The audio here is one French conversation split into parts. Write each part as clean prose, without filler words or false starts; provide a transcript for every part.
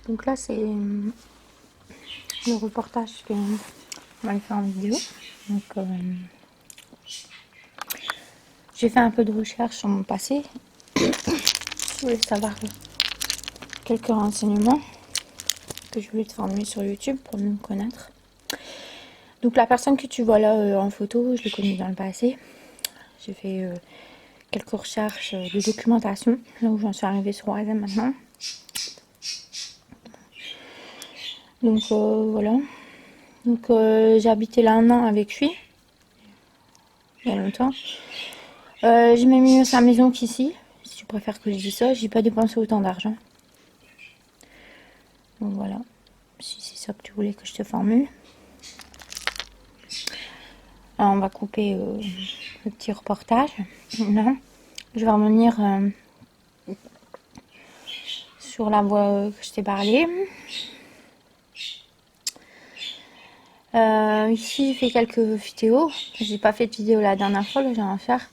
Donc là, c'est le reportage qu'on va faire en vidéo. Donc, j'ai fait un peu de recherche sur mon passé. Je voulais savoir quelques renseignements que je voulais te formuler sur YouTube pour mieux me connaître. Donc la personne que tu vois là en photo, je l'ai connue dans le passé. J'ai fait quelques recherches de documentation, là où j'en suis arrivée sur Oisem maintenant. Donc voilà. Donc j'ai habité là 1 an avec lui, il y a longtemps. J'ai même mieux sa maison qu'ici, si tu préfères que je dise ça. J'ai pas dépensé autant d'argent. Donc voilà, si c'est ça que tu voulais que je te formule. Alors, on va couper le petit reportage. Là, je vais revenir sur la voie que je t'ai parlé. Ici, j'ai fait quelques vidéos. J'ai pas fait de vidéo la dernière fois, là, je vais en faire.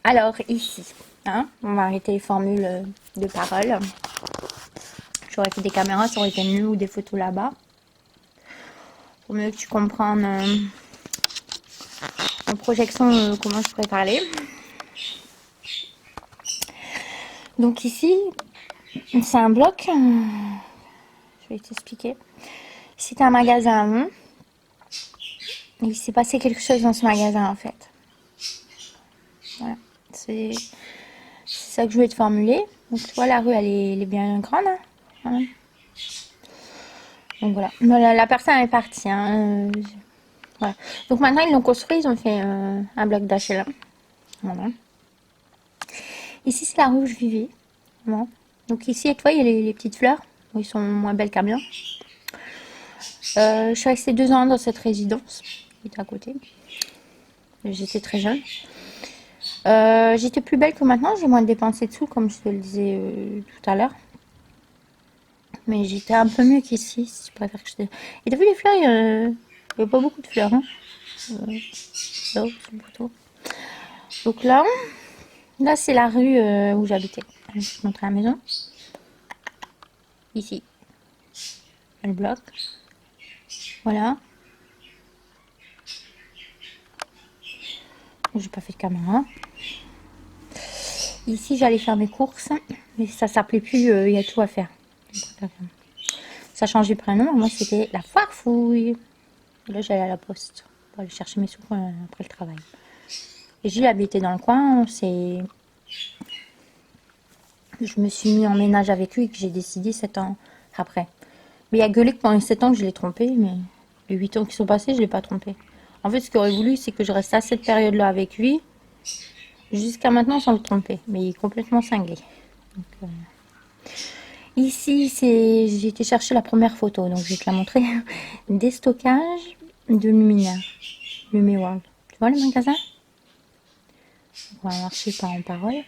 Alors, ici, hein, on va arrêter les formules de parole. J'aurais fait des caméras, ça aurait été mieux, ou des photos là-bas. Pour mieux que tu comprennes en projection comment je pourrais parler. Donc ici, c'est un bloc. Je vais t'expliquer. C'est un magasin. Il s'est passé quelque chose dans ce magasin en fait. Voilà. C'est ça que je voulais te formuler. Donc tu vois, la rue, elle est bien grande. Hein. Voilà. Donc voilà. La personne est partie. Hein. Voilà. Donc maintenant, ils l'ont construit. Ils ont fait un bloc d'HLM. Voilà. Ici, c'est la rue où je vivais. Voilà. Donc ici, tu vois, il y a les petites fleurs. Ils sont moins belles qu'à bien. Je suis restée 2 ans dans cette résidence qui est à côté. J'étais très jeune. J'étais plus belle que maintenant. J'ai moins dépensé de sous, comme je te le disais tout à l'heure. Mais j'étais un peu mieux qu'ici, si tu préfères que je te... Et t'as vu les fleurs, il n'y a pas beaucoup de fleurs. Hein. Là, c'est plutôt... Donc là c'est la rue où j'habitais. Je vais te montrer la maison. Ici. Le bloc. Voilà. J'ai pas fait de caméra. Ici, j'allais faire mes courses. Mais ça s'appelait plus il y a tout à faire. Ça changeait de prénom. Moi, c'était la Farfouille. Là, j'allais à la poste pour aller chercher mes sous après le travail. Et j'ai habité dans le coin. Je me suis mis en ménage avec lui et que j'ai décidé 7 ans après. Mais il a gueulé que pendant les 7 ans que je l'ai trompé, mais les 8 ans qui sont passés, je ne l'ai pas trompé. En fait, ce qu'il aurait voulu, c'est que je reste à cette période-là avec lui, jusqu'à maintenant sans le tromper. Mais il est complètement cinglé. Donc, ici, j'ai été chercher la première photo, donc je vais te la montrer. Déstockage de luminaires. Lumiworld. Tu vois le magasin? On va marcher par en parole.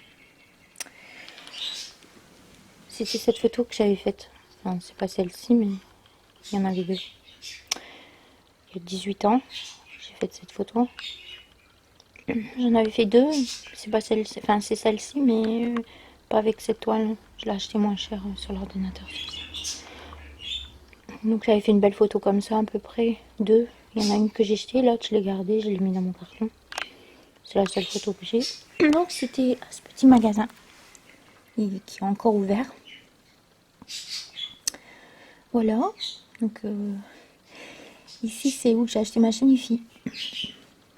C'était cette photo que j'avais faite. Enfin, c'est pas celle-ci, mais il y en avait 2. Il y a 18 ans, j'ai fait cette photo. J'en avais fait 2. C'est pas celle-ci, enfin c'est celle-ci, mais pas avec cette toile. Je l'ai acheté moins cher sur l'ordinateur. Donc j'avais fait une belle photo comme ça, à peu près 2. Il y en a une que j'ai jetée, l'autre je l'ai gardée, je l'ai mis dans mon carton. C'est la seule photo que j'ai. Donc c'était à ce petit magasin qui est encore ouvert. Voilà. Donc ici c'est où j'ai acheté ma chaîne IFI.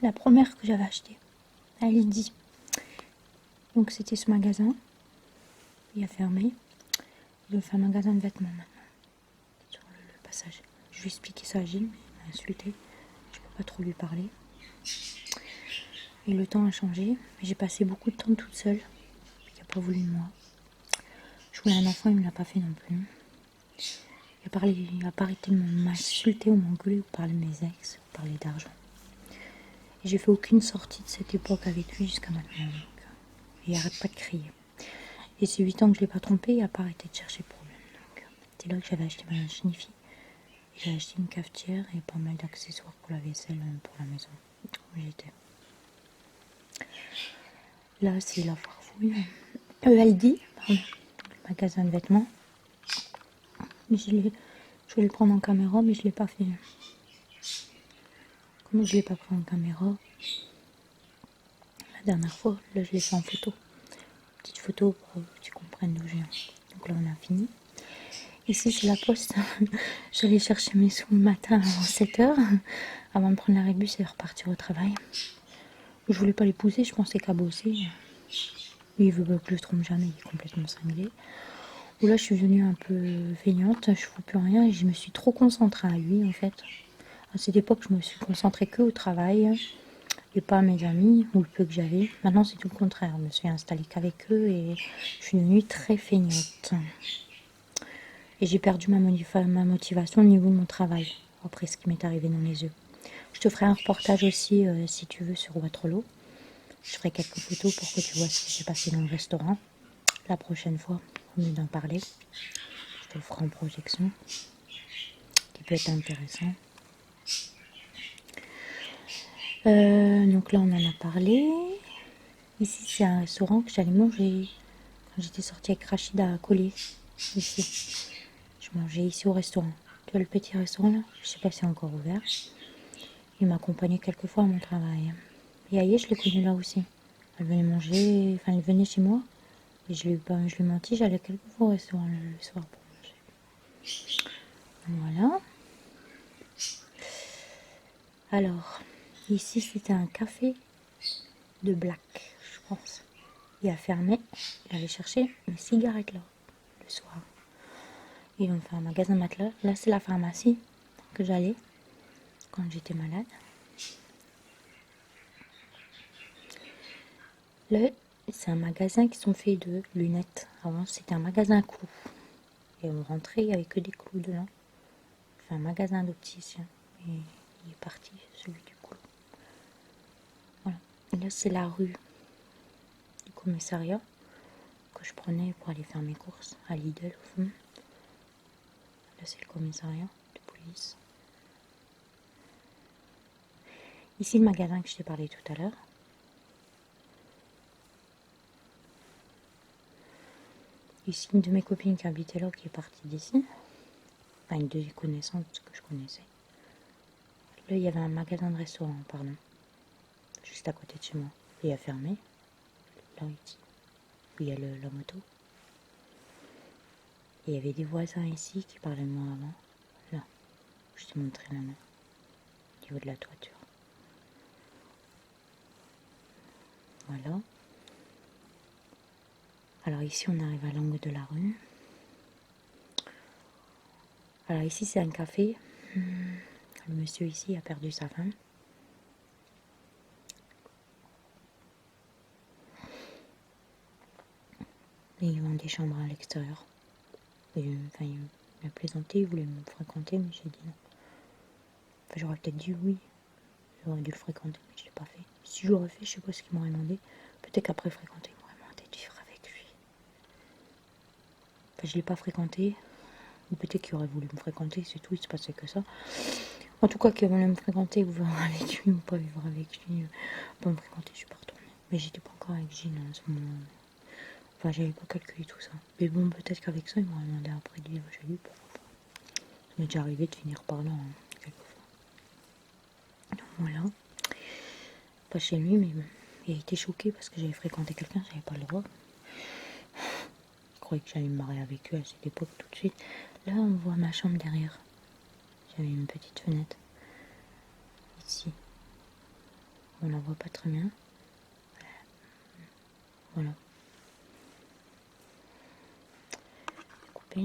La première que j'avais achetée. À Lydie. Donc c'était ce magasin. Il a fermé. Il fait un magasin de vêtements maintenant. Sur le passage. Je vais expliquer ça à Gilles, mais il m'a insulté. Je peux pas trop lui parler. Et le temps a changé. J'ai passé beaucoup de temps toute seule. Il n'a pas voulu de moi. Je voulais un enfant, il ne me l'a pas fait non plus. Il a pas arrêté de m'insulter ou m'engueuler ou parler de mes ex, ou parler d'argent. Et j'ai fait aucune sortie de cette époque avec lui jusqu'à maintenant. Donc, il n'arrête pas de crier. Et c'est 8 ans que je ne l'ai pas trompé, il n'a pas arrêté de chercher le problème. C'est là que j'avais acheté ma machine IFI. J'ai acheté une cafetière et pas mal d'accessoires pour la vaisselle, pour la maison où j'étais. Là, c'est la Farfouille. ELD, pardon. magasin de vêtements. Je voulais le prendre en caméra, mais je l'ai pas fait. Comme je l'ai pas pris en caméra la dernière fois, là je l'ai fait en photo. Petite photo pour que tu comprennes d'où je viens. Donc là on a fini. Ici c'est la poste. J'allais chercher mes sous le matin avant 7h, avant de prendre l'arrêt de bus et de repartir au travail. Je voulais pas l'épouser, je pensais qu'à bosser. Lui il veut pas que je le trompe jamais, il est complètement cinglé. Où là je suis venue un peu feignante, je fous plus rien et je me suis trop concentrée à lui en fait. À cette époque je me suis concentrée que au travail et pas à mes amis ou le peu que j'avais. Maintenant c'est tout le contraire, je me suis installée qu'avec eux et je suis devenue très feignante. Et j'ai perdu ma motivation au niveau de mon travail, après ce qui m'est arrivé dans les yeux. Je te ferai un reportage aussi si tu veux sur Waterloo. Je ferai quelques photos pour que tu vois ce qui s'est passé dans le restaurant. La prochaine fois, au lieu d'en parler, je te le ferai en projection, qui peut être intéressant. Donc là, on en a parlé. Ici, c'est un restaurant que j'allais manger quand j'étais sortie avec Rachida à Collier. Ici, je mangeais ici au restaurant. Tu vois le petit restaurant là? Je sais pas si c'est encore ouvert. Il m'accompagnait quelquefois à mon travail. Et Aïe, je l'ai connue là aussi. Elle venait manger, enfin elle venait chez moi. Et je lui ai menti, j'allais quelquefois au restaurant le soir pour manger. Voilà. Alors, ici c'était un café de Black, je pense. Il a fermé, il avait cherché mes cigarettes là, le soir. Ils ont fait un magasin matelas. Là c'est la pharmacie que j'allais quand j'étais malade. Là, c'est un magasin qui sont faits de lunettes. Avant c'était un magasin à clous. Et on rentrait, il n'y avait que des clous dedans. Enfin, un magasin d'opticien. Et il est parti, celui du clou. Voilà. Et là, c'est la rue du commissariat que je prenais pour aller faire mes courses à Lidl, au fond. Là, c'est le commissariat de police. Ici, le magasin que je t'ai parlé tout à l'heure. Ici, une de mes copines qui habitait là, qui est partie d'ici. Enfin, une de mes connaissances que je connaissais. Là, il y avait un magasin de restaurant, pardon. Juste à côté de chez moi. Il a fermé. Là, ici. Où il y a la moto. Et il y avait des voisins ici qui parlaient de moi avant. Là, je t'ai montré la main. Au niveau de la toiture. Voilà. Alors ici, on arrive à l'angle de la rue. Alors ici, c'est un café. Le monsieur ici a perdu sa femme. Et ils vendent des chambres à l'extérieur. Enfin, il m'a plaisanté, il voulait me fréquenter, mais j'ai dit non. Enfin, j'aurais peut-être dit oui. J'aurais dû le fréquenter, mais je l'ai pas fait. Si je l'aurais fait, je sais pas ce qu'il m'aurait demandé. Peut-être qu'après fréquenter, il m'aurait demandé de vivre avec lui. Enfin, je l'ai pas fréquenté. Ou peut-être qu'il aurait voulu me fréquenter, c'est tout, il se passait que ça. En tout cas, qu'il voulait me fréquenter ou vivre avec lui, ou pas vivre avec lui. Pas me fréquenter, je suis pas retournée. Mais j'étais pas encore avec Gilles à ce moment-là. Enfin, j'avais pas calculé tout ça. Mais bon, peut-être qu'avec ça, il m'aurait demandé après de vivre chez lui, pourquoi pas. Ça m'est déjà arrivé de finir par là, quelquefois. Donc voilà. Pas chez lui, mais il a été choqué parce que j'avais fréquenté quelqu'un, j'avais pas le droit. Je croyais que j'allais me marier avec eux à cette époque tout de suite. Là, on voit ma chambre derrière. J'avais une petite fenêtre. Ici. On la voit pas très bien. Voilà. Coupé.